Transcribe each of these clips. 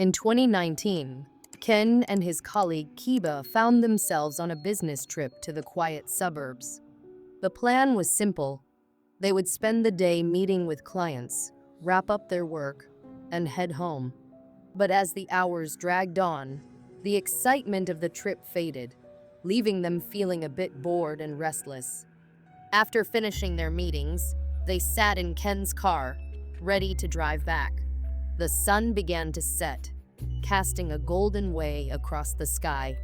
In 2019, Ken and his colleague Kiba found themselves on a business trip to the quiet suburbs. The plan was simple. They would spend the day meeting with clients, wrap up their work, and head home. But as the hours dragged on, the excitement of the trip faded, leaving them feeling a bit bored and restless. After finishing their meetings, they sat in Ken's car, ready to drive back. The sun began to set, casting a golden way across the sky.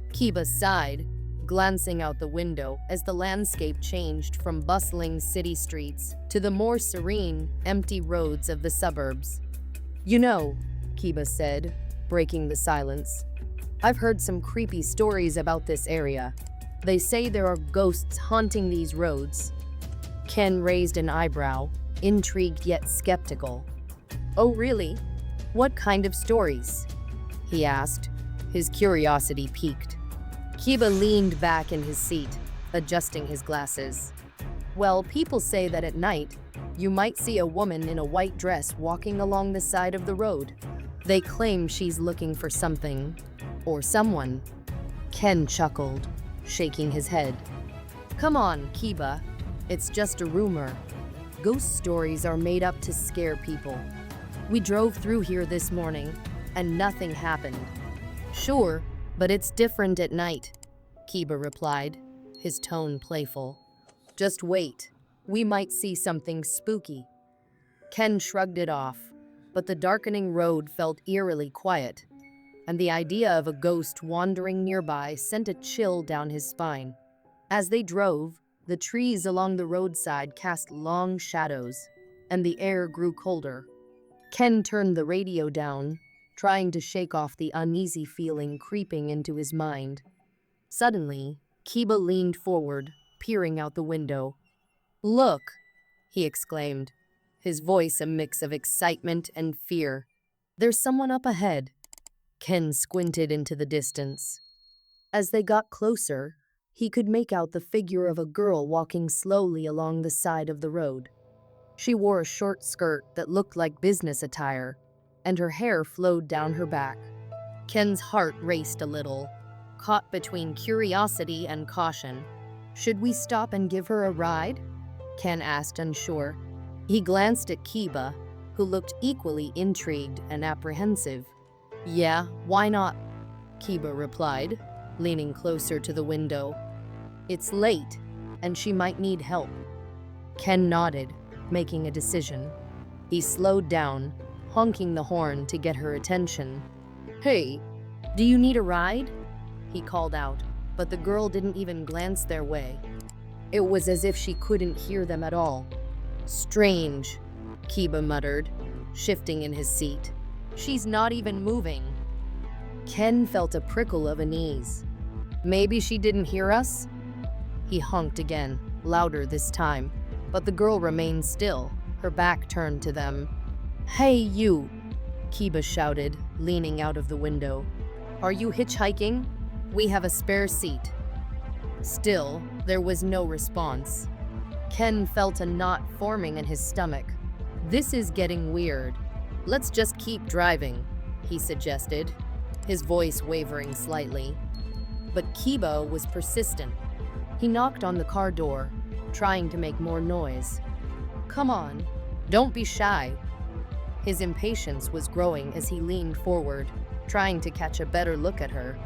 Kiba sighed, glancing out the window as the landscape changed from bustling city streets to the more serene, empty roads of the suburbs. "You know," Kiba said, breaking the silence, "I've heard some creepy stories about this area. They say there are ghosts haunting these roads." Ken raised an eyebrow, intrigued yet skeptical. "Oh, really? What kind of stories?" he asked, his curiosity piqued. Kiba leaned back in his seat, adjusting his glasses. "Well, people say that at night, you might see a woman in a white dress walking along the side of the road. They claim she's looking for something, or someone." Ken chuckled, shaking his head. "Come on, Kiba. It's just a rumor. Ghost stories are made up to scare people. We drove through here this morning, and nothing happened." "Sure, but it's different at night," Kiba replied, his tone playful. "Just wait. We might see something spooky." Ken shrugged it off, but the darkening road felt eerily quiet, and the idea of a ghost wandering nearby sent a chill down his spine. As they drove, the trees along the roadside cast long shadows, and the air grew colder. Ken turned the radio down, trying to shake off the uneasy feeling creeping into his mind. Suddenly, Kiba leaned forward, peering out the window. "Look!" he exclaimed, his voice a mix of excitement and fear. "There's someone up ahead." Ken squinted into the distance. As they got closer, he could make out the figure of a girl walking slowly along the side of the road. She wore a short skirt that looked like business attire, and her hair flowed down her back. Ken's heart raced a little, caught between curiosity and caution. "Should we stop and give her a ride?" Ken asked, unsure. He glanced at Kiba, who looked equally intrigued and apprehensive. "Yeah, why not?" Kiba replied, leaning closer to the window. "It's late, and she might need help." Ken nodded, making a decision. He slowed down, honking the horn to get her attention. "Hey, do you need a ride?" he called out, but the girl didn't even glance their way. It was as if she couldn't hear them at all. "Strange," Kiba muttered, shifting in his seat. "She's not even moving." Ken felt a prickle of unease. "Maybe she didn't hear us?" He honked again, louder this time, but the girl remained still, her back turned to them. "Hey, you!" Kiba shouted, leaning out of the window. "Are you hitchhiking? We have a spare seat." Still, there was no response. Ken felt a knot forming in his stomach. "This is getting weird. Let's just keep driving," he suggested, his voice wavering slightly. But Kiba was persistent. He knocked on the car door, trying to make more noise. "Come on, don't be shy." His impatience was growing as he leaned forward, trying to catch a better look at her.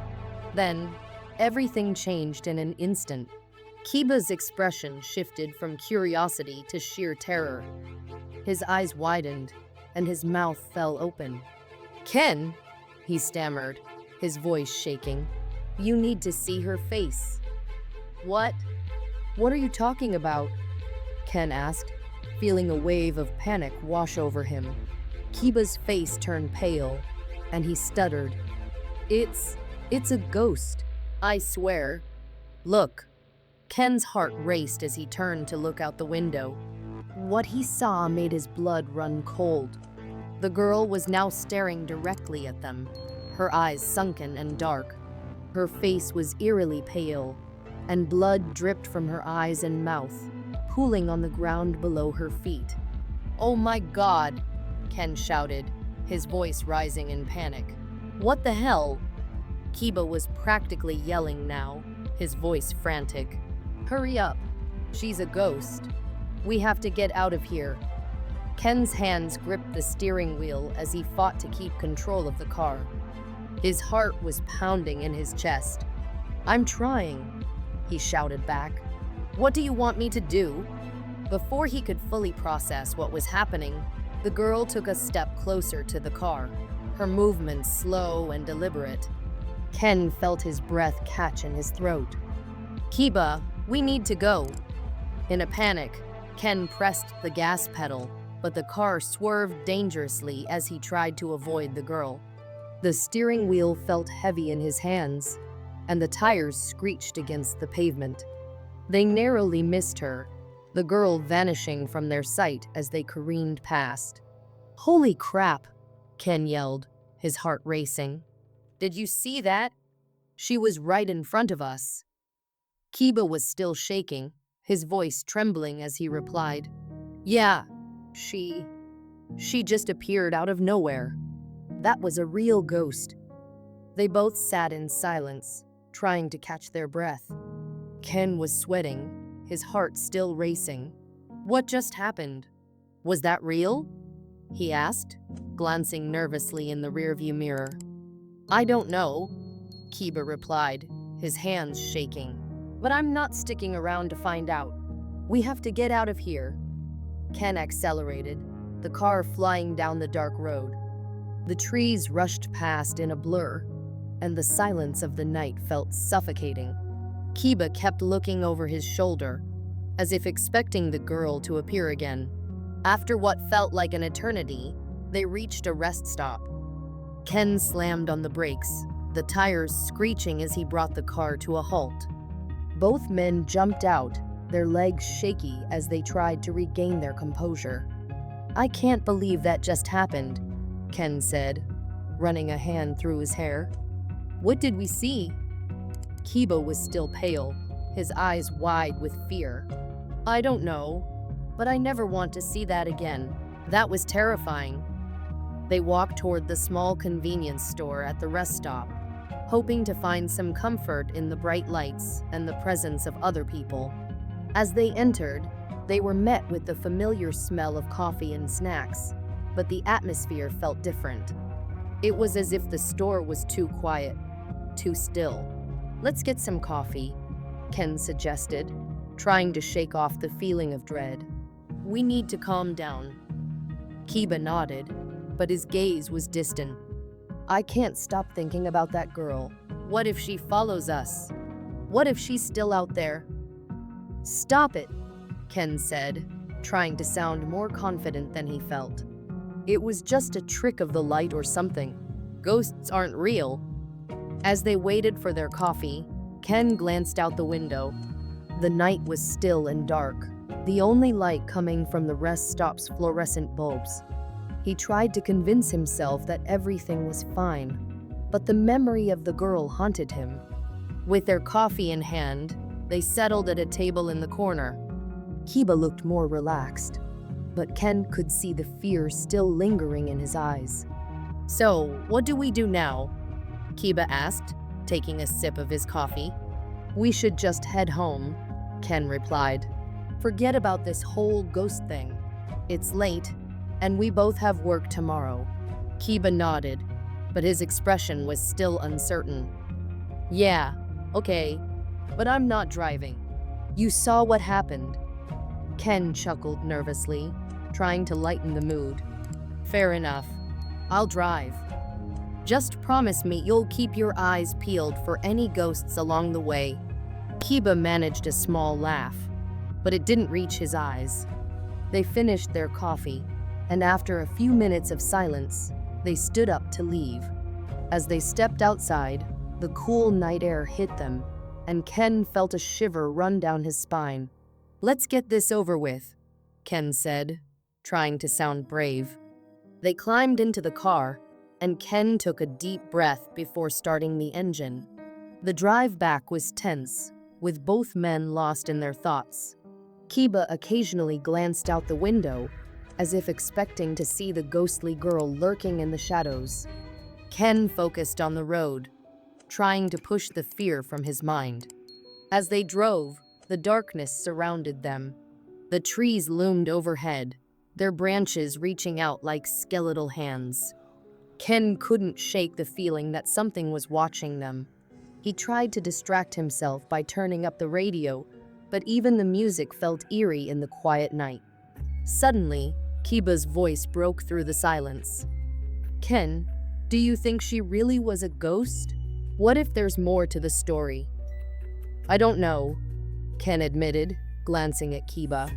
Then, everything changed in an instant. Kiba's expression shifted from curiosity to sheer terror. His eyes widened, and his mouth fell open. "Ken," he stammered, his voice shaking, "you need to see her face." "What? What are you talking about?" Ken asked, feeling a wave of panic wash over him. Kiba's face turned pale, and he stuttered. It's a ghost, I swear." "Look." Ken's heart raced as he turned to look out the window. What he saw made his blood run cold. The girl was now staring directly at them, her eyes sunken and dark. Her face was eerily pale, and blood dripped from her eyes and mouth, pooling on the ground below her feet. "Oh my God!" Ken shouted, his voice rising in panic. What the hell? Kiba was practically yelling now, his voice frantic. Hurry up. She's a ghost. We have to get out of here. Ken's hands gripped the steering wheel as he fought to keep control of the car. His heart was pounding in his chest. I'm trying, he shouted back. What do you want me to do? Before he could fully process what was happening, the girl took a step closer to the car, her movements slow and deliberate. Ken felt his breath catch in his throat. Kiba, we need to go. In a panic, Ken pressed the gas pedal, but the car swerved dangerously as he tried to avoid the girl. The steering wheel felt heavy in his hands, and the tires screeched against the pavement. They narrowly missed her, the girl vanishing from their sight as they careened past. Holy crap, Ken yelled, his heart racing. Did you see that? She was right in front of us. Kiba was still shaking, his voice trembling as he replied, Yeah, she just appeared out of nowhere. That was a real ghost. They both sat in silence, trying to catch their breath. Ken was sweating, his heart still racing. What just happened? Was that real? He asked, glancing nervously in the rearview mirror. I don't know, Kiba replied, his hands shaking. But I'm not sticking around to find out. We have to get out of here. Ken accelerated, the car flying down the dark road. The trees rushed past in a blur, and the silence of the night felt suffocating. Kiba kept looking over his shoulder, as if expecting the girl to appear again. After what felt like an eternity, they reached a rest stop. Ken slammed on the brakes, the tires screeching as he brought the car to a halt. Both men jumped out, their legs shaky as they tried to regain their composure. I can't believe that just happened, Ken said, running a hand through his hair. What did we see? Kiba was still pale, his eyes wide with fear. I don't know, but I never want to see that again. That was terrifying. They walked toward the small convenience store at the rest stop, hoping to find some comfort in the bright lights and the presence of other people. As they entered, they were met with the familiar smell of coffee and snacks, but the atmosphere felt different. It was as if the store was too quiet, too still. Let's get some coffee, Ken suggested, trying to shake off the feeling of dread. We need to calm down. Kiba nodded, but his gaze was distant. I can't stop thinking about that girl. What if she follows us? What if she's still out there? Stop it, Ken said, trying to sound more confident than he felt. It was just a trick of the light or something. Ghosts aren't real. As they waited for their coffee, Ken glanced out the window. The night was still and dark, the only light coming from the rest stop's fluorescent bulbs. He tried to convince himself that everything was fine, but the memory of the girl haunted him. With their coffee in hand, they settled at a table in the corner. Kiba looked more relaxed, but Ken could see the fear still lingering in his eyes. So, what do we do now? Kiba asked, taking a sip of his coffee. We should just head home, Ken replied. Forget about this whole ghost thing. It's late, and we both have work tomorrow. Kiba nodded, but his expression was still uncertain. Yeah, okay, but I'm not driving. You saw what happened. Ken chuckled nervously, trying to lighten the mood. Fair enough. I'll drive. Just promise me you'll keep your eyes peeled for any ghosts along the way. Kiba managed a small laugh, but it didn't reach his eyes. They finished their coffee, and after a few minutes of silence, they stood up to leave. As they stepped outside, the cool night air hit them, and Ken felt a shiver run down his spine. Let's get this over with, Ken said, trying to sound brave. They climbed into the car, and Ken took a deep breath before starting the engine. The drive back was tense, with both men lost in their thoughts. Kiba occasionally glanced out the window, as if expecting to see the ghostly girl lurking in the shadows. Ken focused on the road, trying to push the fear from his mind. As they drove, the darkness surrounded them. The trees loomed overhead, their branches reaching out like skeletal hands. Ken couldn't shake the feeling that something was watching them. He tried to distract himself by turning up the radio, but even the music felt eerie in the quiet night. Suddenly, Kiba's voice broke through the silence. "Ken, do you think she really was a ghost? What if there's more to the story?" "I don't know," Ken admitted, glancing at Kiba.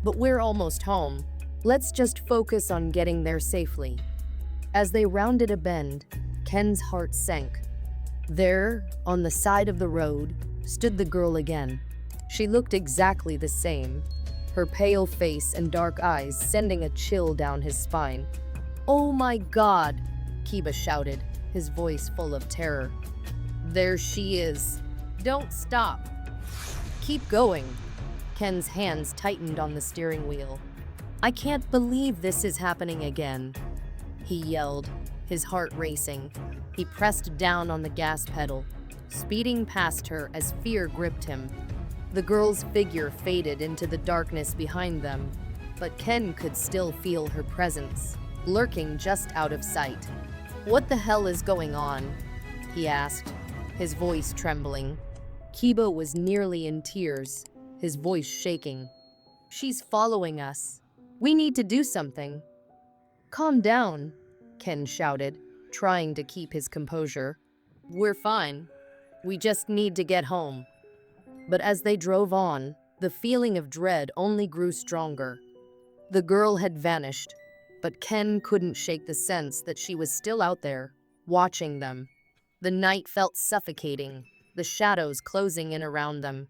"But we're almost home. Let's just focus on getting there safely." As they rounded a bend, Ken's heart sank. There, on the side of the road, stood the girl again. She looked exactly the same, her pale face and dark eyes sending a chill down his spine. "Oh my God!" Kiba shouted, his voice full of terror. "There she is. Don't stop. Keep going." Ken's hands tightened on the steering wheel. "I can't believe this is happening again," he yelled, his heart racing. He pressed down on the gas pedal, speeding past her as fear gripped him. The girl's figure faded into the darkness behind them, but Ken could still feel her presence, lurking just out of sight. "What the hell is going on?" he asked, his voice trembling. Kiba was nearly in tears, his voice shaking. "She's following us. We need to do something." "Calm down," Ken shouted, trying to keep his composure. "We're fine. We just need to get home." But as they drove on, the feeling of dread only grew stronger. The girl had vanished, but Ken couldn't shake the sense that she was still out there, watching them. The night felt suffocating, the shadows closing in around them.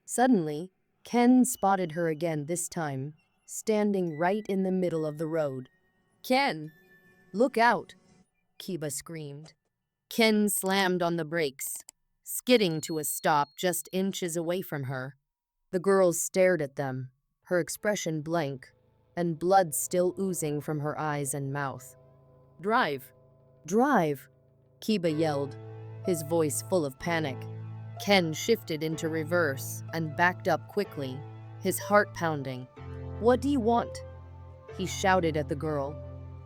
Suddenly, Ken spotted her again, this time, standing right in the middle of the road. "Ken, look out!" Kiba screamed. Ken slammed on the brakes, skidding to a stop just inches away from her. The girl stared at them, her expression blank, and blood still oozing from her eyes and mouth. "Drive! Drive!" Kiba yelled, his voice full of panic. Ken shifted into reverse and backed up quickly, his heart pounding. "What do you want?" he shouted at the girl,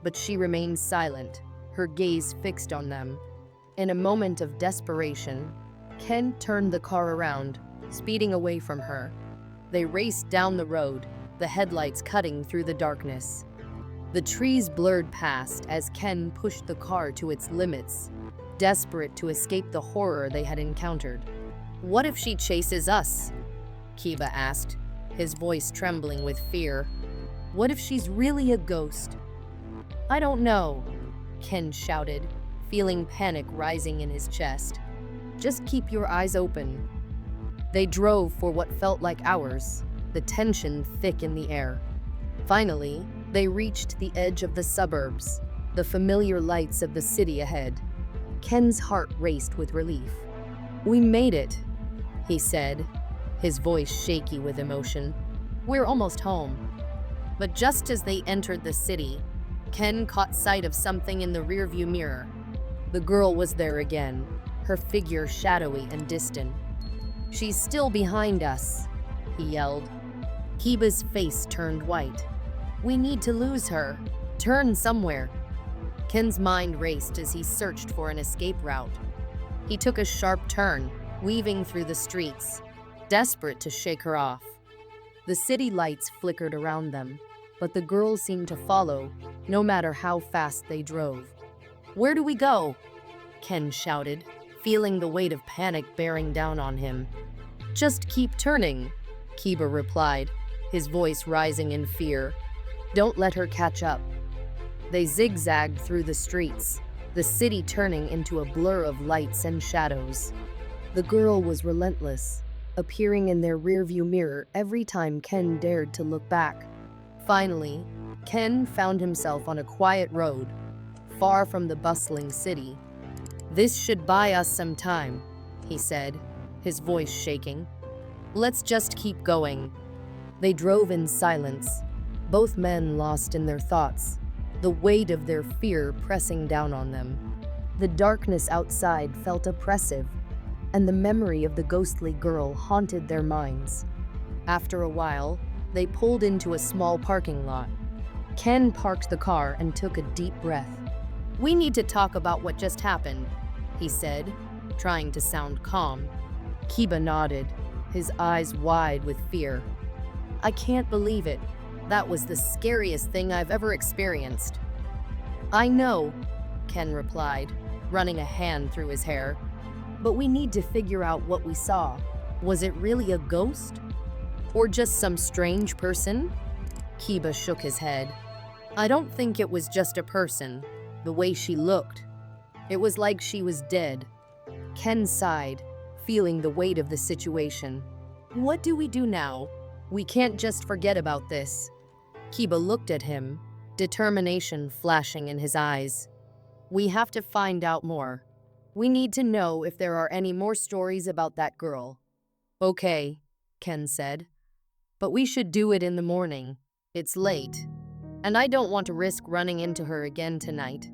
but she remained silent, her gaze fixed on them. In a moment of desperation, Ken turned the car around, speeding away from her. They raced down the road, the headlights cutting through the darkness. The trees blurred past as Ken pushed the car to its limits, desperate to escape the horror they had encountered. "What if she chases us?" Kiba asked, his voice trembling with fear. "What if she's really a ghost?" "I don't know," Ken shouted, feeling panic rising in his chest. "Just keep your eyes open." They drove for what felt like hours, the tension thick in the air. Finally, they reached the edge of the suburbs, the familiar lights of the city ahead. Ken's heart raced with relief. "We made it," he said, his voice shaky with emotion. "We're almost home." But just as they entered the city, Ken caught sight of something in the rearview mirror. The girl was there again, her figure shadowy and distant. "She's still behind us," he yelled. Kiba's face turned white. "We need to lose her. Turn somewhere." Ken's mind raced as he searched for an escape route. He took a sharp turn, weaving through the streets, desperate to shake her off. The city lights flickered around them, but the girl seemed to follow, no matter how fast they drove. "Where do we go?" Ken shouted, feeling the weight of panic bearing down on him. "Just keep turning," Kiba replied, his voice rising in fear. "Don't let her catch up." They zigzagged through the streets, the city turning into a blur of lights and shadows. The girl was relentless, appearing in their rearview mirror every time Ken dared to look back. Finally, Ken found himself on a quiet road, far from the bustling city. "This should buy us some time," he said, his voice shaking. "Let's just keep going." They drove in silence, both men lost in their thoughts, the weight of their fear pressing down on them. The darkness outside felt oppressive, and the memory of the ghostly girl haunted their minds. After a while, they pulled into a small parking lot. Ken parked the car and took a deep breath. "We need to talk about what just happened," he said, trying to sound calm. Kiba nodded, his eyes wide with fear. "I can't believe it. That was the scariest thing I've ever experienced." "I know," Ken replied, running a hand through his hair. "But we need to figure out what we saw. Was it really a ghost? Or just some strange person?" Kiba shook his head. "I don't think it was just a person. The way she looked. It was like she was dead." Ken sighed, feeling the weight of the situation. "What do we do now? We can't just forget about this." Kiba looked at him, determination flashing in his eyes. "We have to find out more. We need to know if there are any more stories about that girl." "Okay," Ken said. "But we should do it in the morning. It's late, and I don't want to risk running into her again tonight."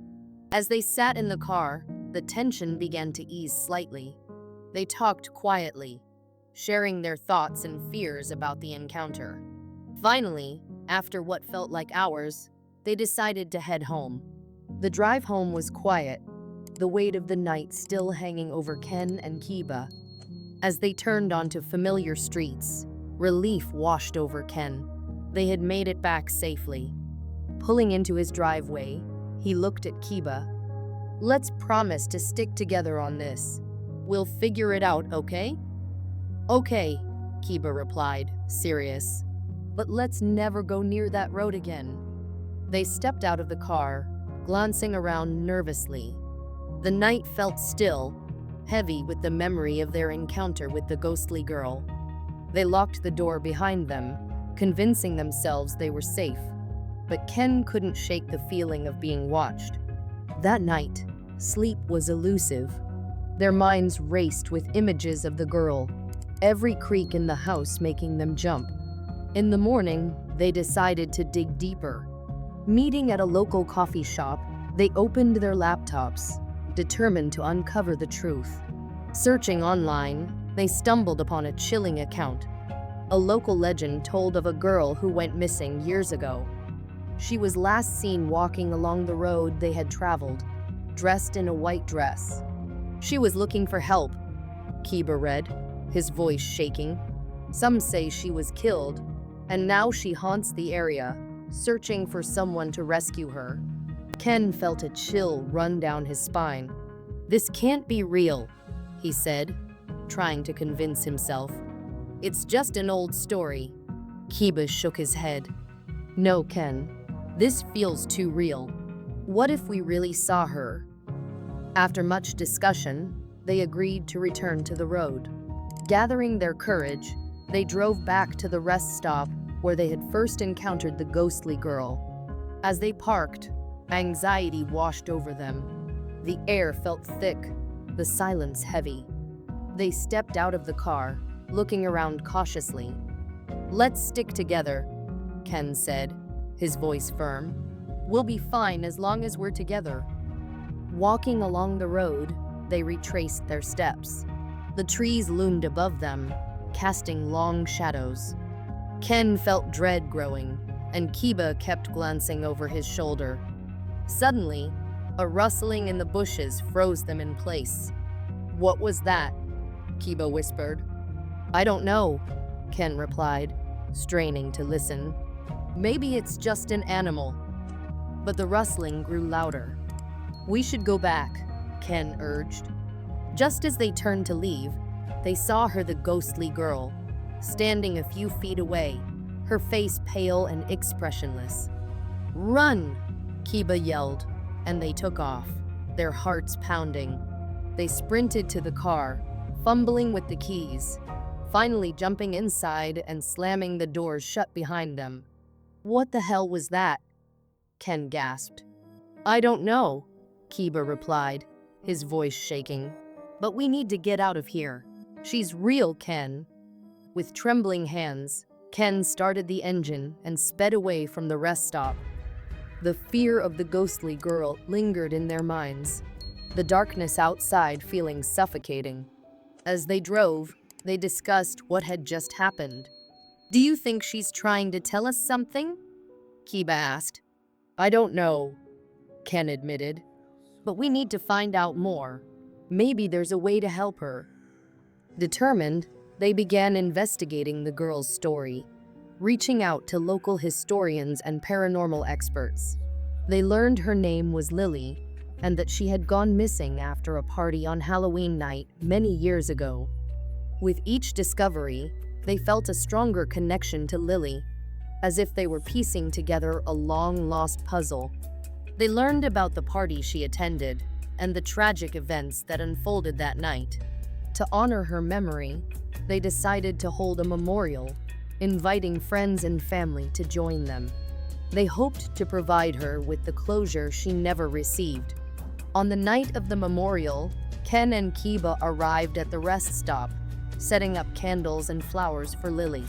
As they sat in the car, the tension began to ease slightly. They talked quietly, sharing their thoughts and fears about the encounter. Finally, after what felt like hours, they decided to head home. The drive home was quiet, the weight of the night still hanging over Ken and Kiba. As they turned onto familiar streets, relief washed over Ken. They had made it back safely. Pulling into his driveway, he looked at Kiba. "Let's promise to stick together on this. We'll figure it out, okay?" "Okay," Kiba replied, serious. "But let's never go near that road again." They stepped out of the car, glancing around nervously. The night felt still, heavy with the memory of their encounter with the ghostly girl. They locked the door behind them, convincing themselves they were safe. But Ken couldn't shake the feeling of being watched. That night, sleep was elusive. Their minds raced with images of the girl, every creak in the house making them jump. In the morning, they decided to dig deeper. Meeting at a local coffee shop, they opened their laptops, determined to uncover the truth. Searching online, they stumbled upon a chilling account. A local legend told of a girl who went missing years ago. She was last seen walking along the road they had traveled, dressed in a white dress. She was looking for help, Kiba read, his voice shaking. Some say she was killed, and now she haunts the area, searching for someone to rescue her. Ken felt a chill run down his spine. "This can't be real," he said, trying to convince himself. "It's just an old story." Kiba shook his head. "No, Ken. This feels too real. What if we really saw her?" After much discussion, they agreed to return to the road. Gathering their courage, they drove back to the rest stop where they had first encountered the ghostly girl. As they parked, anxiety washed over them. The air felt thick, the silence heavy. They stepped out of the car, looking around cautiously. "Let's stick together," Ken said, his voice firm. "We'll be fine as long as we're together." Walking along the road, they retraced their steps. The trees loomed above them, casting long shadows. Ken felt dread growing, and Kiba kept glancing over his shoulder. Suddenly, a rustling in the bushes froze them in place. "What was that?" Kiba whispered. "I don't know," Ken replied, straining to listen. "Maybe it's just an animal." But the rustling grew louder. "We should go back," Ken urged. Just as they turned to leave, they saw her, the ghostly girl, standing a few feet away, her face pale and expressionless. "Run!" Kiba yelled, and they took off, their hearts pounding. They sprinted to the car, fumbling with the keys, finally jumping inside and slamming the doors shut behind them. "What the hell was that?" Ken gasped. "I don't know," Kiba replied, his voice shaking. "But we need to get out of here. She's real, Ken." With trembling hands, Ken started the engine and sped away from the rest stop. The fear of the ghostly girl lingered in their minds, the darkness outside feeling suffocating. As they drove, they discussed what had just happened. "Do you think she's trying to tell us something?" Kiba asked. "I don't know," Ken admitted. "But we need to find out more. Maybe there's a way to help her." Determined, they began investigating the girl's story, reaching out to local historians and paranormal experts. They learned her name was Lily, and that she had gone missing after a party on Halloween night many years ago. With each discovery, they felt a stronger connection to Lily, as if they were piecing together a long-lost puzzle. They learned about the party she attended and the tragic events that unfolded that night. To honor her memory, they decided to hold a memorial, inviting friends and family to join them. They hoped to provide her with the closure she never received. On the night of the memorial, Ken and Kiba arrived at the rest stop, setting up candles and flowers for Lily.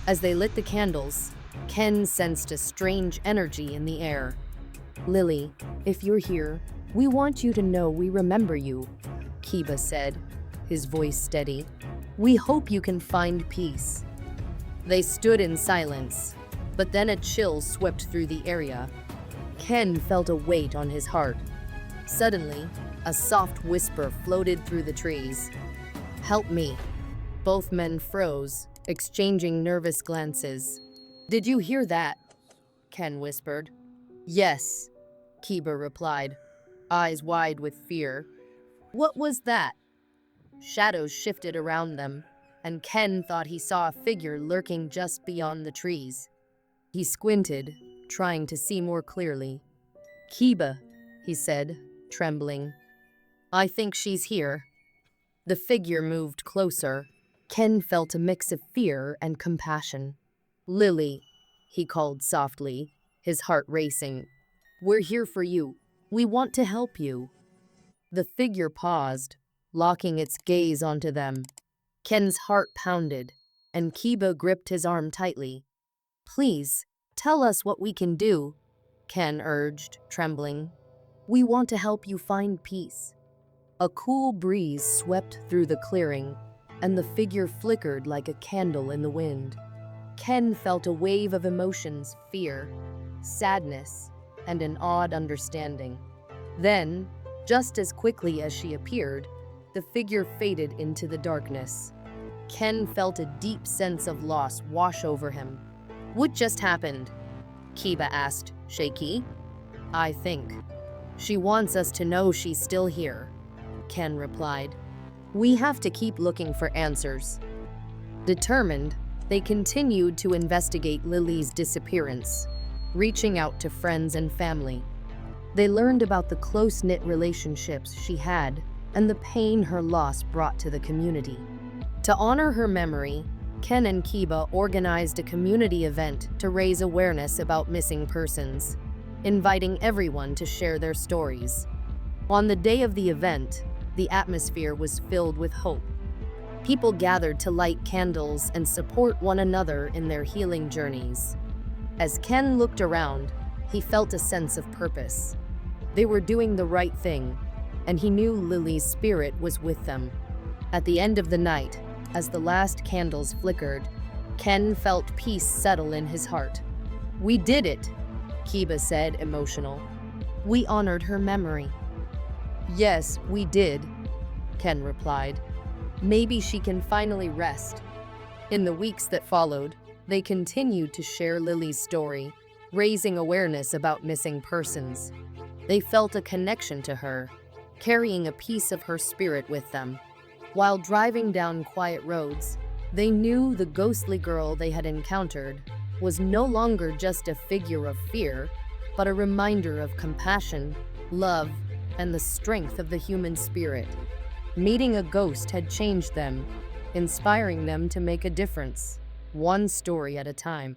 As they lit the candles, Ken sensed a strange energy in the air. "Lily, if you're here, we want you to know we remember you," Kiba said, his voice steady. "We hope you can find peace." They stood in silence, but then a chill swept through the area. Ken felt a weight on his heart. Suddenly, a soft whisper floated through the trees. "Help me." Both men froze, exchanging nervous glances. "Did you hear that?" Ken whispered. "Yes," Kiba replied, eyes wide with fear. "What was that?" Shadows shifted around them, and Ken thought he saw a figure lurking just beyond the trees. He squinted, trying to see more clearly. "Kiba," he said, trembling. "I think she's here." The figure moved closer. Ken felt a mix of fear and compassion. "Lily," he called softly, his heart racing. "We're here for you. We want to help you." The figure paused, locking its gaze onto them. Ken's heart pounded, and Kiba gripped his arm tightly. "Please, tell us what we can do," Ken urged, trembling. "We want to help you find peace." A cool breeze swept through the clearing, and the figure flickered like a candle in the wind. Ken felt a wave of emotions: fear, sadness, and an odd understanding. Then, just as quickly as she appeared, the figure faded into the darkness. Ken felt a deep sense of loss wash over him. "What just happened?" Kiba asked, shaky. "I think she wants us to know she's still here," Ken replied. "We have to keep looking for answers." Determined, they continued to investigate Lily's disappearance, reaching out to friends and family. They learned about the close-knit relationships she had and the pain her loss brought to the community. To honor her memory, Ken and Kiba organized a community event to raise awareness about missing persons, inviting everyone to share their stories. On the day of the event, the atmosphere was filled with hope. People gathered to light candles and support one another in their healing journeys. As Ken looked around, he felt a sense of purpose. They were doing the right thing, and he knew Lily's spirit was with them. At the end of the night, as the last candles flickered, Ken felt peace settle in his heart. "We did it," Kiba said, emotional. "We honored her memory." "Yes, we did," Ken replied. "Maybe she can finally rest." In the weeks that followed, they continued to share Lily's story, raising awareness about missing persons. They felt a connection to her, carrying a piece of her spirit with them. While driving down quiet roads, they knew the ghostly girl they had encountered was no longer just a figure of fear, but a reminder of compassion, love, and the strength of the human spirit. Meeting a ghost had changed them, inspiring them to make a difference, one story at a time.